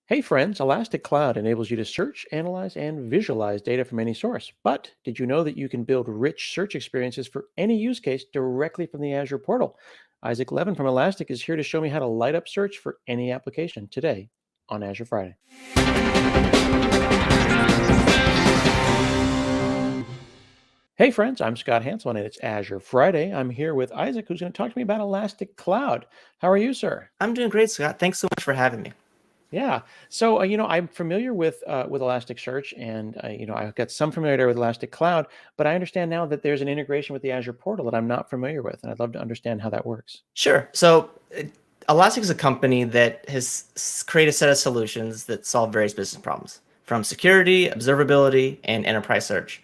Hey friends, Elastic Cloud enables you to search, analyze, and visualize data from any source. But did you know that you can build rich search experiences for any use case directly from the Azure portal? Isaac Levin from Elastic is here to show me how to light up search for any application today on Azure Friday. Hey friends, I'm Scott Hanselman and it's Azure Friday. I'm here with Isaac, who's going to talk to me about Elastic Cloud. How are you, sir? I'm doing great, Scott. Thanks so much for having me. Yeah. So, I'm familiar with Elasticsearch, and I've got some familiarity with Elastic Cloud, but I understand now that there's an integration with the Azure portal that I'm not familiar with, and I'd love to understand how that works. Sure. Elastic is a company that has created a set of solutions that solve various business problems, from security, observability, and enterprise search.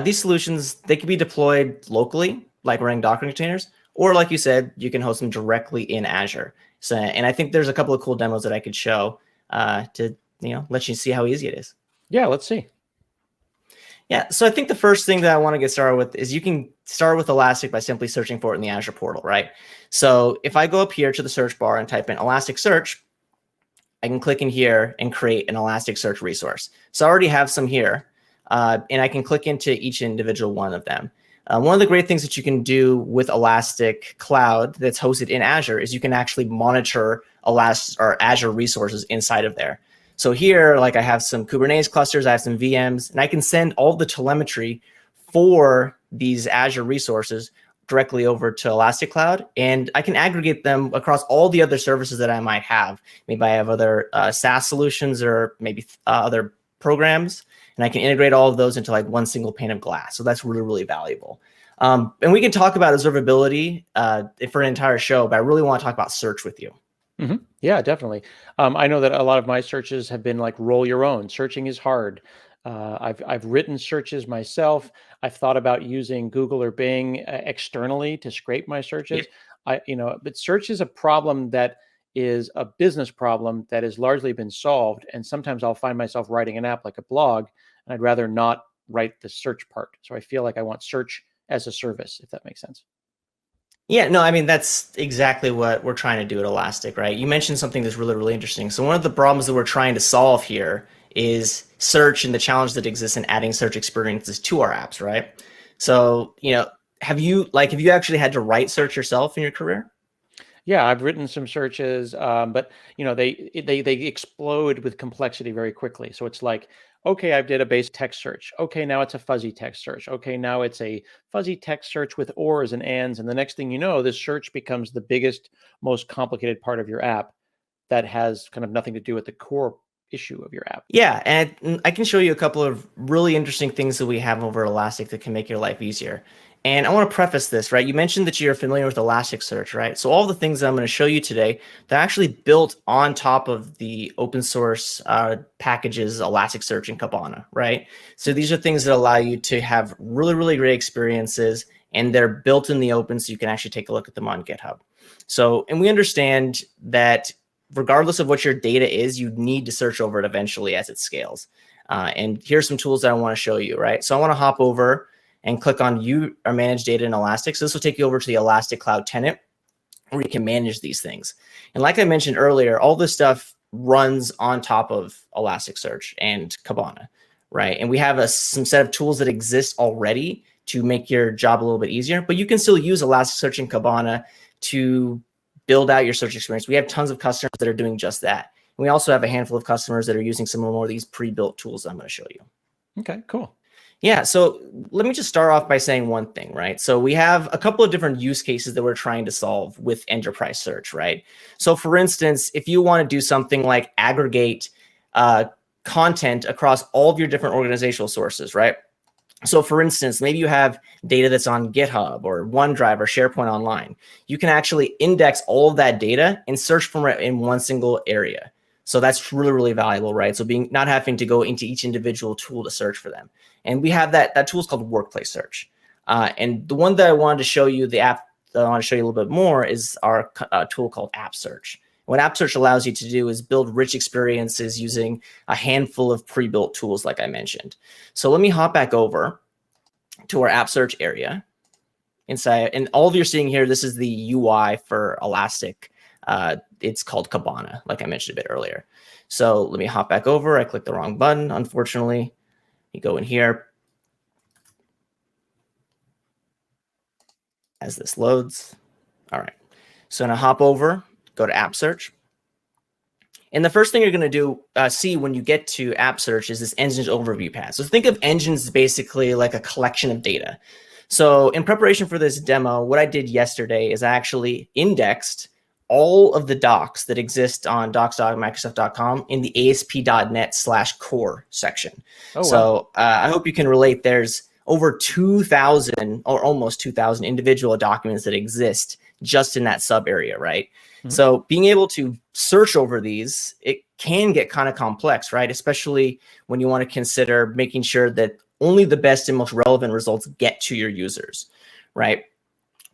These solutions, they can be deployed locally, like running Docker containers, or like you said, you can host them directly in Azure. And I think there's a couple of cool demos that I could show to let you see how easy it is. Yeah, let's see. Yeah, so I think the first thing that I want to get started with is you can start with Elastic by simply searching for it in the Azure portal, right? So if I go up here to the search bar and type in Elasticsearch, I can click in here and create an Elasticsearch resource. So I already have some here, and I can click into each individual one of them. One of the great things that you can do with Elastic Cloud that's hosted in Azure is you can actually monitor Azure resources inside of there. So here, like I have some Kubernetes clusters, I have some VMs, and I can send all the telemetry for these Azure resources directly over to Elastic Cloud, and I can aggregate them across all the other services that I might have. Maybe I have other SaaS solutions or maybe other programs, and I can integrate all of those into like one single pane of glass. So that's really, really valuable. And we can talk about observability for an entire show, but I really want to talk about search with you. Yeah, definitely. I know that a lot of my searches have been like roll your own. Searching is hard. I've written searches myself. I've thought about using Google or Bing externally to scrape my searches. But search is a problem that is a business problem that has largely been solved. And sometimes I'll find myself writing an app like a blog, and I'd rather not write the search part. So I feel like I want search as a service, if that makes sense. Yeah, no, I mean, that's exactly what we're trying to do at Elastic, right? You mentioned something that's really, really interesting. So one of the problems that we're trying to solve here is search and the challenge that exists in adding search experiences to our apps, right? So, have you actually had to write search yourself in your career? Yeah, I've written some searches, but they explode with complexity very quickly. So it's like, okay, I've did a base text search. Okay, now it's a fuzzy text search. Okay, now it's a fuzzy text search with ors and ands, and the next thing you know, this search becomes the biggest, most complicated part of your app that has kind of nothing to do with the core issue of your app. Yeah, and I can show you a couple of really interesting things that we have over Elastic that can make your life easier. And I want to preface this, right? You mentioned that you're familiar with Elasticsearch, right? So all the things that I'm going to show you today, they're actually built on top of the open source packages, Elasticsearch and Kibana, right? So these are things that allow you to have really, really great experiences, and they're built in the open, so you can actually take a look at them on GitHub. So, and we understand that regardless of what your data is, you need to search over it eventually as it scales. And here's some tools that I want to show you, right? So I want to hop over and click on View or Manage Data in Elastic. So this will take you over to the Elastic Cloud tenant where you can manage these things. And like I mentioned earlier, all this stuff runs on top of Elasticsearch and Kibana, right? And we have some set of tools that exist already to make your job a little bit easier, but you can still use Elasticsearch and Kibana to build out your search experience. We have tons of customers that are doing just that. And we also have a handful of customers that are using some more of these pre-built tools I'm going to show you. Okay, cool. Yeah, so let me just start off by saying one thing, right? So we have a couple of different use cases that we're trying to solve with enterprise search, right? So for instance, if you want to do something like aggregate content across all of your different organizational sources, right? So for instance, maybe you have data that's on GitHub or OneDrive or SharePoint Online. You can actually index all of that data and search for it in one single area. So that's really, really valuable, right? So not having to go into each individual tool to search for them. And we have that tool is called Workplace Search. And the one that I wanted to show you, the app that I want to show you a little bit more is our tool called App Search. What App Search allows you to do is build rich experiences using a handful of pre-built tools, like I mentioned. So let me hop back over to our App Search area inside. And all of you're seeing here, this is the UI for Elastic It's called Kibana, like I mentioned a bit earlier. So let me hop back over. I clicked the wrong button, unfortunately. You go in here as this loads. All right. So I'm going to hop over, go to App Search. And the first thing you're going to see when you get to App Search is this engines overview pad. So think of engines as basically like a collection of data. So in preparation for this demo, what I did yesterday is I actually indexed all of the docs that exist on docs.microsoft.com in the asp.net/core section. Oh, wow. So I hope you can relate. There's over 2,000 or almost 2,000 individual documents that exist just in that sub area, right? Mm-hmm. So being able to search over these, it can get kind of complex, right? Especially when you want to consider making sure that only the best and most relevant results get to your users, right?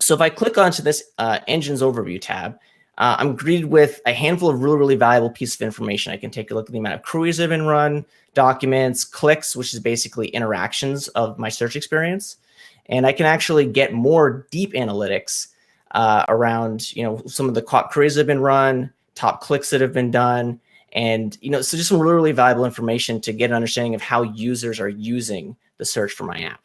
So if I click onto this Engines Overview tab, I'm greeted with a handful of really, really valuable pieces of information. I can take a look at the amount of queries that have been run, documents, clicks, which is basically interactions of my search experience. And I can actually get more deep analytics around, some of the queries that have been run, top clicks that have been done, and, so just some really, really valuable information to get an understanding of how users are using the search for my app.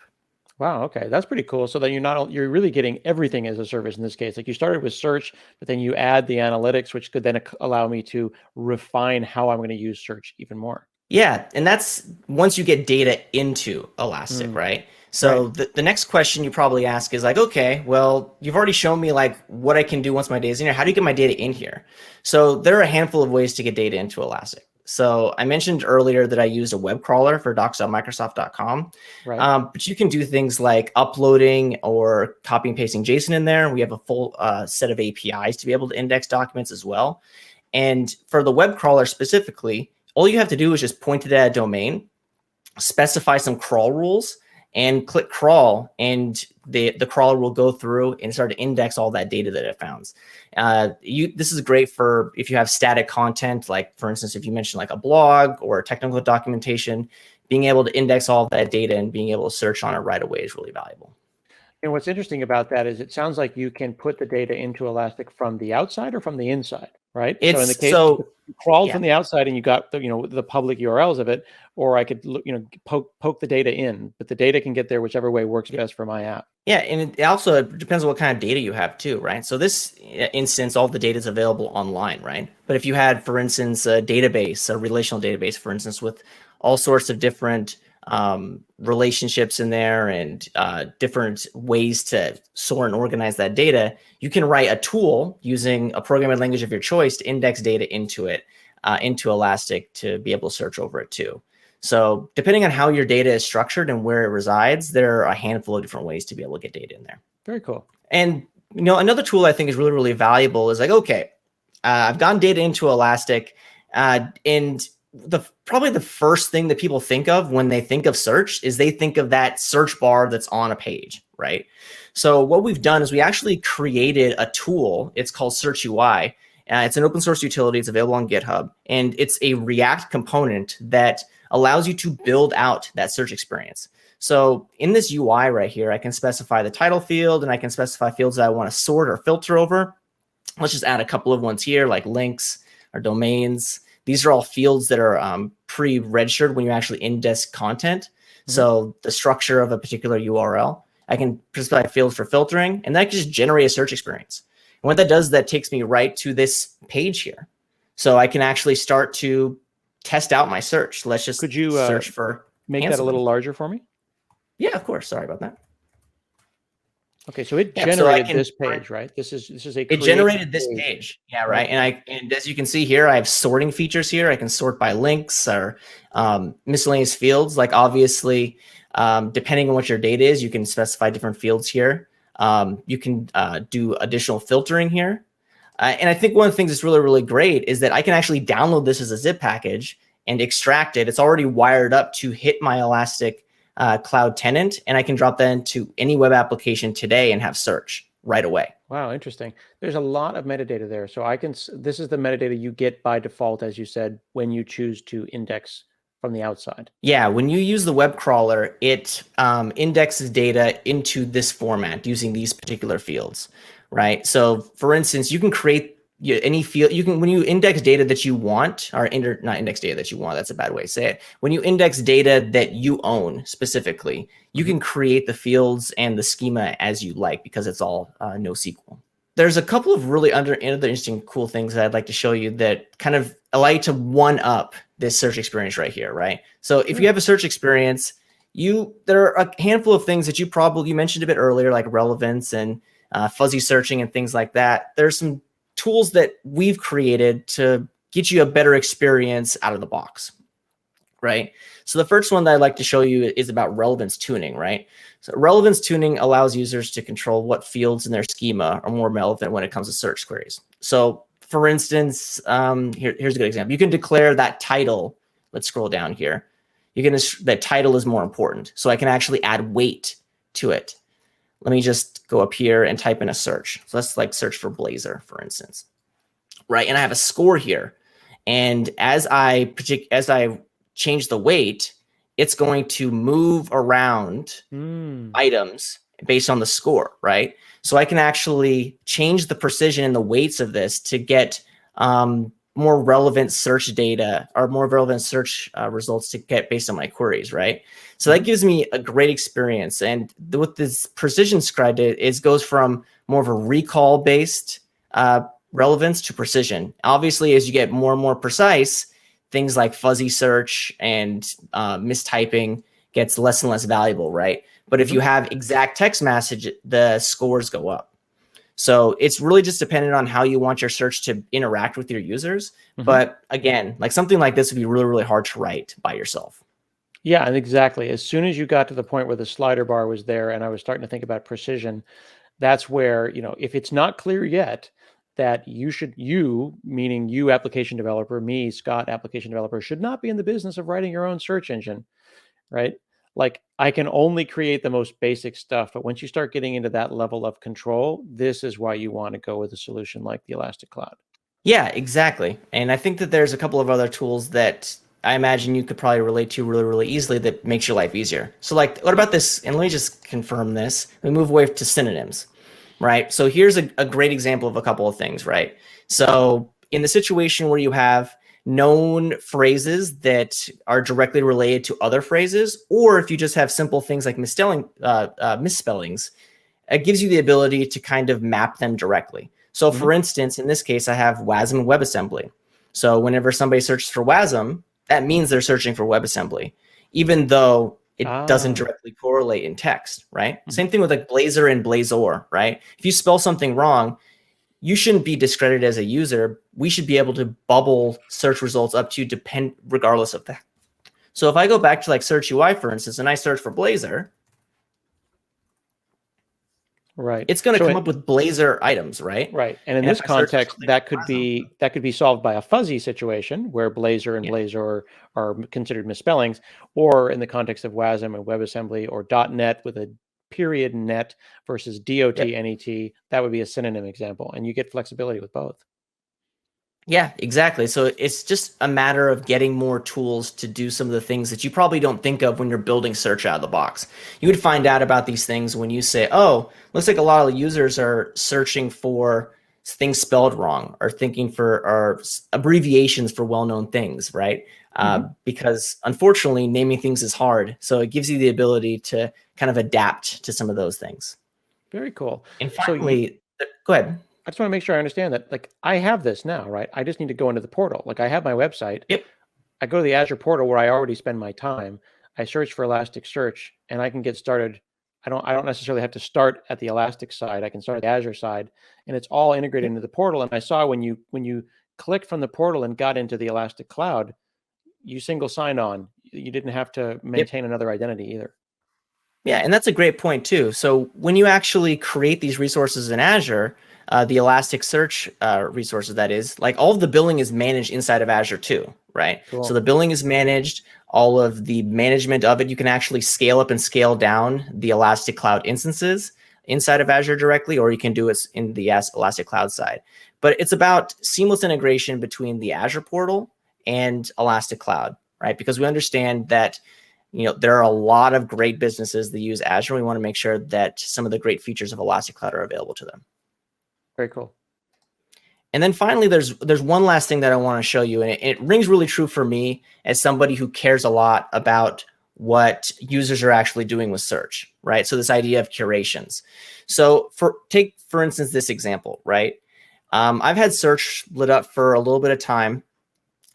Wow. Okay. That's pretty cool. So then you're really getting everything as a service in this case. Like you started with search, but then you add the analytics, which could then allow me to refine how I'm going to use search even more. Yeah. And that's once you get data into Elastic, right? So right. The next question you probably ask is like, okay, well, you've already shown me like what I can do once my data is in here. How do you get my data in here? So there are a handful of ways to get data into Elastic. So I mentioned earlier that I used a web crawler for docs.microsoft.com, right. But you can do things like uploading or copy and pasting JSON in there. We have a full set of APIs to be able to index documents as well. And for the web crawler specifically, all you have to do is just point it at a domain, specify some crawl rules, and click crawl, and the crawler will go through and start to index all that data that it found. This is great for if you have static content, like for instance, if you mention like a blog or technical documentation, being able to index all of that data and being able to search on it right away is really valuable. And what's interesting about that is it sounds like you can put the data into Elastic from the outside or from the inside, right? So in the case you crawled from the outside and you got the public URLs of it, or I could poke the data in, but the data can get there whichever way works best for my app. Yeah, and it also depends on what kind of data you have too, right? So this instance, all the data is available online, right? But if you had, for instance, a database, a relational database, for instance, with all sorts of different relationships in there and different ways to sort and organize that data, you can write a tool using a programming language of your choice to index data into it, into Elastic to be able to search over it too. So depending on how your data is structured and where it resides, there are a handful of different ways to be able to get data in there. Very cool. And another tool I think is really, really valuable is like, okay, I've gotten data into Elastic, and probably the first thing that people think of when they think of search is they think of that search bar that's on a page, right? So what we've done is we actually created a tool. It's called Search UI. It's an open source utility. It's available on GitHub, and it's a React component that allows you to build out that search experience. So in this UI right here, I can specify the title field, and I can specify fields that I want to sort or filter over. Let's just add a couple of ones here, like links or domains. These are all fields that are pre-registered when you actually index content. Mm-hmm. So the structure of a particular URL, I can specify fields for filtering, and that can just generate a search experience. And what that does, that takes me right to this page here. So I can actually start to test out my search. Let's just search for make that a little larger for me? Yeah, of course. Sorry about that. Okay, so it generated this page, right? This is it generated this page. Yeah, right. And as you can see here, I have sorting features here. I can sort by links or miscellaneous fields. Like obviously, depending on what your data is, you can specify different fields here. You can do additional filtering here. And I think one of the things that's really, really great is that I can actually download this as a zip package and extract it. It's already wired up to hit my Elastic Cloud tenant, and I can drop that into any web application today and have search right away. Wow, interesting. There's a lot of metadata there. So this is the metadata you get by default, as you said, when you choose to index from the outside. Yeah, when you use the web crawler, it indexes data into this format using these particular fields, right? So for instance, you can create any field you can, when you index data that you want, or not index data that you want, that's a bad way to say it. When you index data that you own specifically, you can create the fields and the schema as you like, because it's all NoSQL. There's a couple of really other interesting, cool things that I'd like to show you that kind of allow you to one up this search experience right here, right? So if you have a search experience, there are a handful of things that you mentioned a bit earlier, like relevance and fuzzy searching and things like that. There's some tools that we've created to get you a better experience out of the box, right? So the first one that I'd like to show you is about relevance tuning, right? So relevance tuning allows users to control what fields in their schema are more relevant when it comes to search queries. So for instance, here's a good example. You can declare that title. Let's scroll down here. That title is more important. So I can actually add weight to it. Let me just go up here and type in a search. So let's like search for Blazor, for instance, right? And I have a score here. And as I change the weight, it's going to move around items based on the score, right? So I can actually change the precision and the weights of this to get more relevant search data, or more relevant search results to get based on my queries, right? So that gives me a great experience. And what this precision scribe goes from more of a recall-based relevance to precision. Obviously, as you get more and more precise, things like fuzzy search and mistyping gets less and less valuable, right? But if you have exact text message, the scores go up. So it's really just dependent on how you want your search to interact with your users. But again, like something like this would be really, really hard to write by yourself. Yeah, and exactly. As soon as you got to the point where the slider bar was there and I was starting to think about precision, that's where, if it's not clear yet that you, meaning you application developer, me, Scott, application developer, should not be in the business of writing your own search engine, right? Like I can only create the most basic stuff, but once you start getting into that level of control, this is why you want to go with a solution like the Elastic Cloud. Yeah, exactly. And I think that there's a couple of other tools that I imagine you could probably relate to really, really easily that makes your life easier. So like, what about this? And let me just confirm this. We move away to synonyms, right? So here's a great example of a couple of things, right? So in the situation where you have known phrases that are directly related to other phrases, or if you just have simple things like misspellings, it gives you the ability to kind of map them directly. So for instance, in this case, I have WASM and WebAssembly. So whenever somebody searches for WASM, that means they're searching for WebAssembly, even though it doesn't directly correlate in text, right? Same thing with like Blazor and Blazor, right? If you spell something wrong, you shouldn't be discredited as a user. We should be able to bubble search results up to you regardless of that. So if I go back to like Search UI, for instance, and I search for Blazor, right, it's going to come up with Blazor items, right? Right, and in this context, that could be solved by a fuzzy situation where Blazor and Blazor are considered misspellings, or in the context of WASM and WebAssembly, or .NET with a period net versus .NET, that would be a synonym example, and you get flexibility with both. Yeah, exactly. So it's just a matter of getting more tools to do some of the things that you probably don't think of when you're building search out of the box. You would find out about these things when you say, oh, looks like a lot of users are searching for things spelled wrong, or thinking for abbreviations for well-known things, right? Because unfortunately, naming things is hard. So it gives you the ability to kind of adapt to some of those things. Very cool. And finally, go ahead. I just want to make sure I understand that. Like, I have this now, right? I just need to go into the portal. Like, I have my website. Yep. I go to the Azure portal where I already spend my time. I search for Elasticsearch, and I can get started. I don't necessarily have to start at the Elastic side. I can start at the Azure side, and it's all integrated into the portal. And I saw when you clicked from the portal and got into the Elastic Cloud, you single sign on. You didn't have to maintain another identity either. Yeah, and that's a great point too. So when you actually create these resources in Azure, the Elasticsearch resources, that is, like all of the billing is managed inside of Azure too, right? Cool. So the billing is managed, all of the management of it, you can actually scale up and scale down the Elastic Cloud instances inside of Azure directly, or you can do it in the Elastic Cloud side. But it's about seamless integration between the Azure portal and Elastic Cloud, right? Because we understand that there are a lot of great businesses that use Azure. We want to make sure that some of the great features of Elastic Cloud are available to them. Very cool. And then finally, there's one last thing that I want to show you, and it rings really true for me as somebody who cares a lot about what users are actually doing with search, right? So this idea of curations. So take for instance this example, right? I've had search lit up for a little bit of time,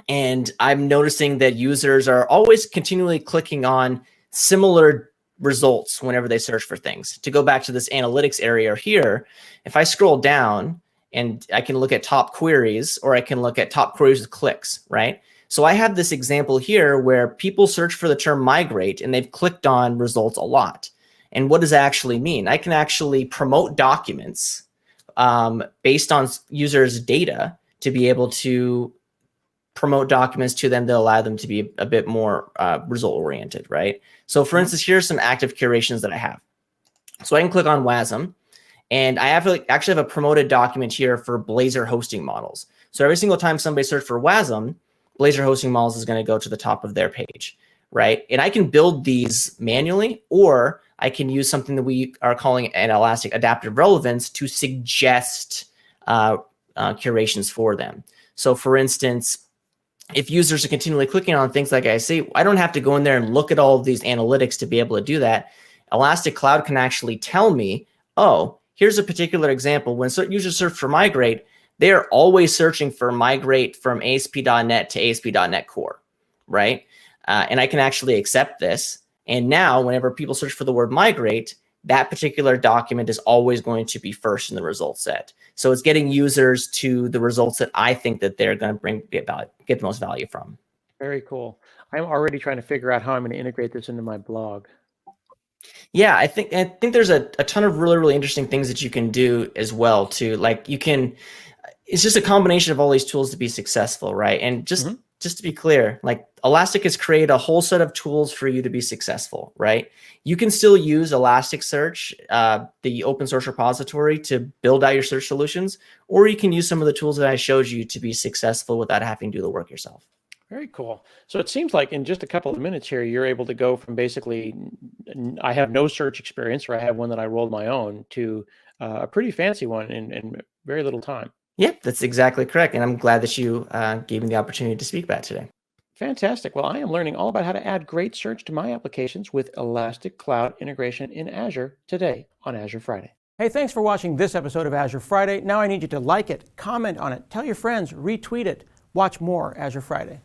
and I'm noticing that users are always continually clicking on similar results whenever they search for things. To go back to this analytics area here, if I scroll down, and I can look at top queries, or I can look at top queries with clicks, right? So I have this example here where people search for the term migrate and they've clicked on results a lot. And what does that actually mean? I can actually promote documents based on users' data to be able to promote documents to them to allow them to be a bit more result oriented, right? So for instance, here's some active curations that I have. So I can click on WASM. And I actually have a promoted document here for Blazor hosting models. So every single time somebody searches for WASM, Blazor hosting models is going to go to the top of their page, right? And I can build these manually, or I can use something that we are calling an Elastic Adaptive Relevance to suggest curations for them. So for instance, if users are continually clicking on things like I say, I don't have to go in there and look at all of these analytics to be able to do that. Elastic Cloud can actually tell me, oh, here's a particular example. When users search for migrate, they are always searching for migrate from ASP.NET to ASP.NET Core, right? And I can actually accept this. And now whenever people search for the word migrate, that particular document is always going to be first in the result set. So it's getting users to the results that I think that they're going to get the most value from. Very cool. I'm already trying to figure out how I'm going to integrate this into my blog. Yeah, I think there's a ton of really interesting things that you can do as well too. Like it's just a combination of all these tools to be successful, right? And just to be clear, like Elastic has created a whole set of tools for you to be successful, right? You can still use Elasticsearch, the open source repository, to build out your search solutions, or you can use some of the tools that I showed you to be successful without having to do the work yourself. Very cool. So it seems like in just a couple of minutes here, you're able to go from basically, I have no search experience, or I have one that I rolled my own, to a pretty fancy one in very little time. Yep, that's exactly correct. And I'm glad that you gave me the opportunity to speak about it today. Fantastic. Well, I am learning all about how to add great search to my applications with Elastic Cloud integration in Azure today on Azure Friday. Hey, thanks for watching this episode of Azure Friday. Now I need you to like it, comment on it, tell your friends, retweet it. Watch more Azure Friday.